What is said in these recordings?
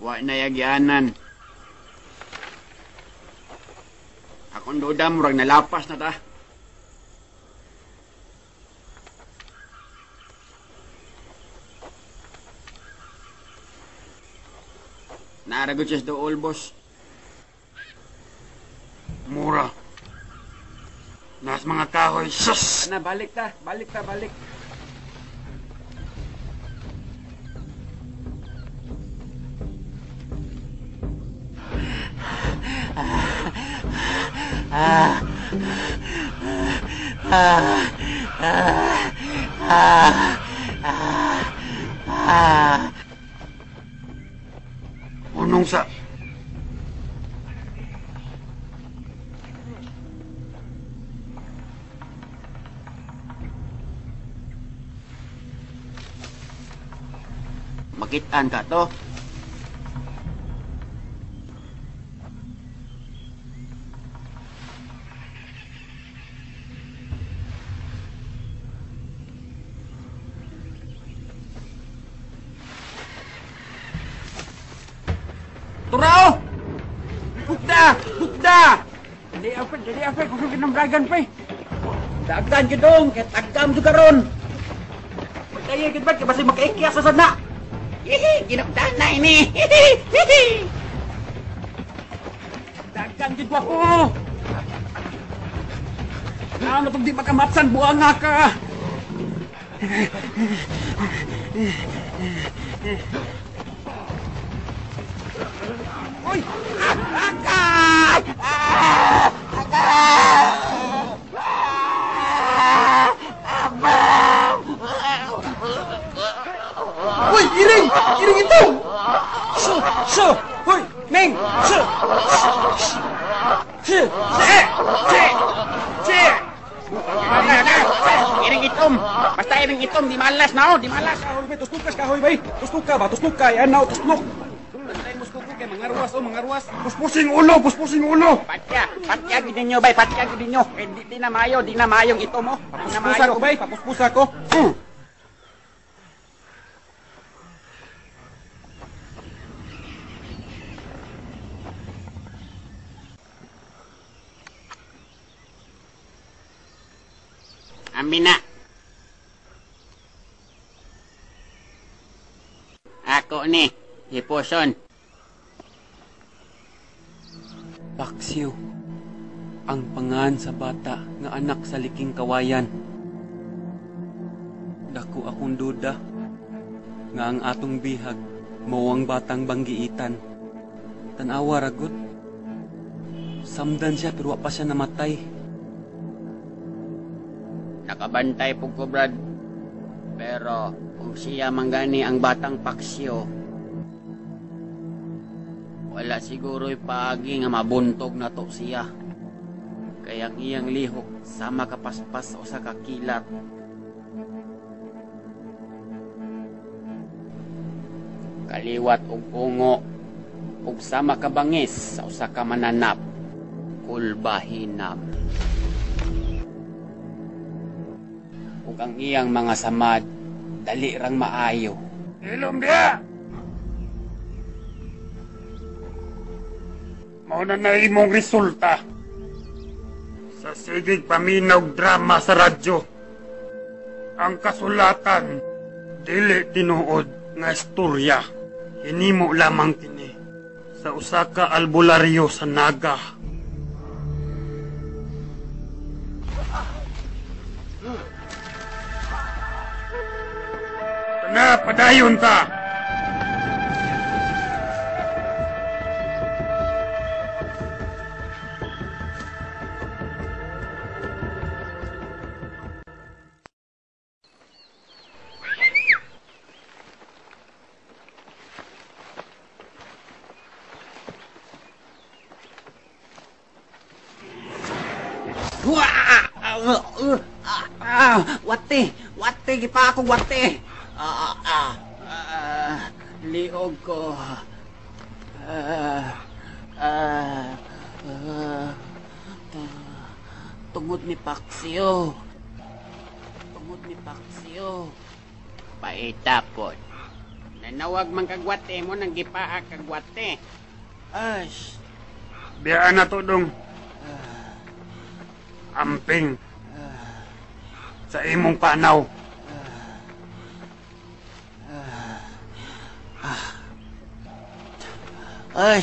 Wa na yagyanan. Akong duda murag nalapas na ta. Naaragot siya sa dool, boss. Mura. Nas mga kahoy. Sus! Na, balik ta. Balik. Unong sa... Makitaan ka to. Turao! Bukda! Dali apa, kusog kinambragan pa eh. Dagan ka dong, kaya tagam juga ron. Kaya kita ba't, kasi makaikya sa sana. Hihi, ginagdan na ini. Hihi. Dagan ka ako. Ano itong di makamatsan, buang nga ka. Uy! Akay! Uy! Iring! Iring ito! So! Uy! Meng! So! Iring itom! Basta iring itom, di malas na o! Di malas! Tusnukas ka, hoy bay! Tusnuka ba? Tusnuka! Yan na o! Tusnuk! Mangaruas. Puspusing ulo. Patya gidin nyo, bay. Patya gidin nyo. Di na mayong ito mo. Papuspusa ko, bay. Papuspusa ko. Amina. Ako ni, Hiposon. Paksiw, ang pangan sa bata nga anak sa liking kawayan. Dako akong duda nga ang atong bihag mao ang batang banggiitan. Tanawa ragot. Samdan siya pero wa pa siya namatay. Nakabantay po ko, Brad. Pero kung siya manggani ang batang Paksiw, wala siguro'y paagi nga mabuntog na to siya. Kaya ang iyang lihok sama kapaspas o sa kakilat. Kaliwat og ungo ug sama kabangis sa usa ka mananap. Kulbahinam. Ug ang iyang mga samad dali rang maayo. Ilom dia! Mauna na imong resulta sa sigig paminaw drama sa radyo. Ang kasulatan dili tinuod nga istorya, hinimo lamang kini sa usa ka albularyo sa Naga. Tana, padayon ta! Wate, gipa ako wate. Liog ko. Tungod ni Paksiw. Paitapon. Nanawag man kagwate mo nang gipaa kagwate. Ay, Biyaan na to dong. Amping. Sa imong panaw. ay.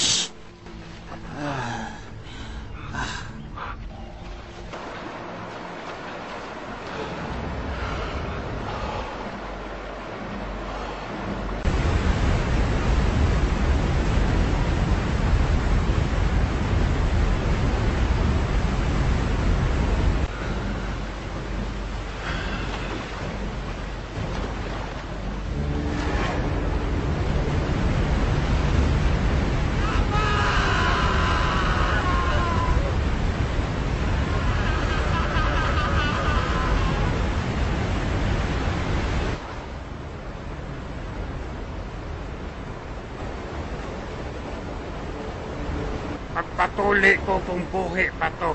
Pagpatuli ko kung buhi pa to.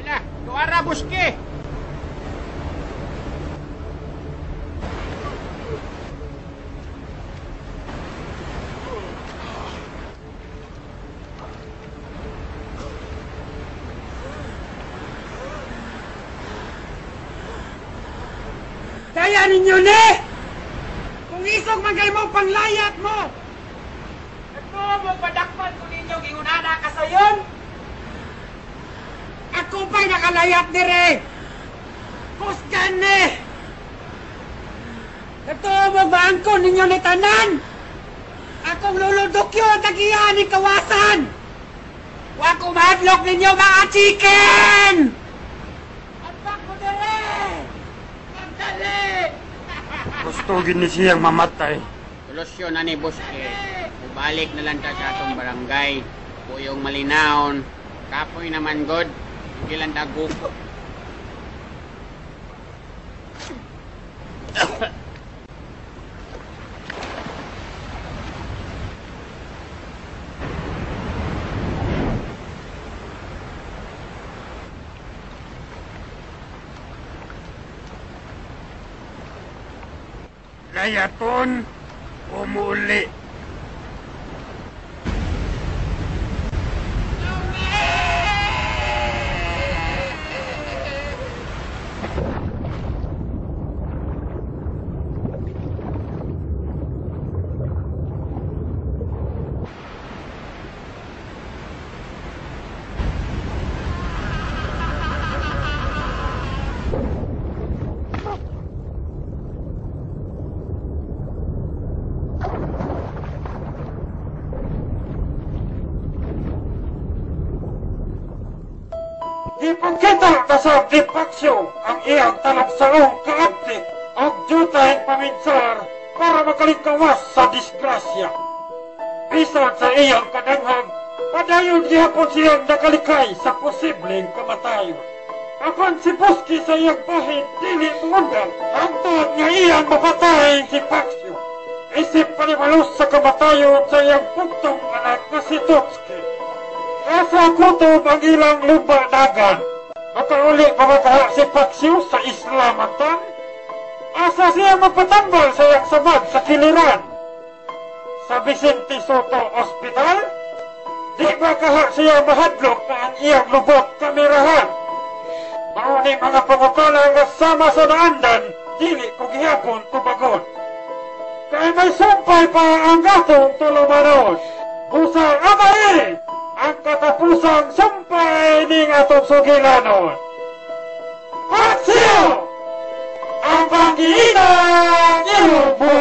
Ala, tuara buske. Kaya ninyo ni! Kung isog man kayo mo panglayat mo! Ito mo padakpan ko ninyo gingunana ka sayon! Ako pa'y nakalayat dire! Kusgan ni! Ito mo baangko ninyo ni tanan! Akong luludokyo tagiyan ni kawasan! Wa ko mahadlok ninyo mga chicken! Atak mo dire! Magdali! Gusto gini siyang mamatay. Solusyon na ni Buske. Balik na lang ta sa atong barangay. Puyong malinaon. Kapoy naman god. Hindi lang dagok. Layaton, umuli. Ipagkita na sa Dipaksyo ang iyang talagsaong kaabtik at jutay paminsar para makalingkawas sa disgrasya. Bisan sa iyang kadanghag, padayon gihapon siyang nakalikay sa posibleng kamatayon. Apan si Buske sa iyang pahid dili mungundang hangtod nga iyang mapatay si Paksyo. Isip panimalos sa kamatayon sa iyang puktong anak na si Totski. Asa kutob ang ilang lupa dagan. Makauli mamataha si Paksyo sa Islamatan. Asa siya magpatambal sa iyang samad sa Kiliran. Sa Vicente Soto Hospital. Di ba kaha siya mahadlok na ang iyang lubot kamerahan. Mauni mga pangutana nga sama sa naandan, dili ko gihapon tubagon. Kaya may sumpay pa ang gatong tulumanon. Busang amay! Ang katapusang sumpay ning atong sugilanon. Paksyo! Ang panggiinang ilubo!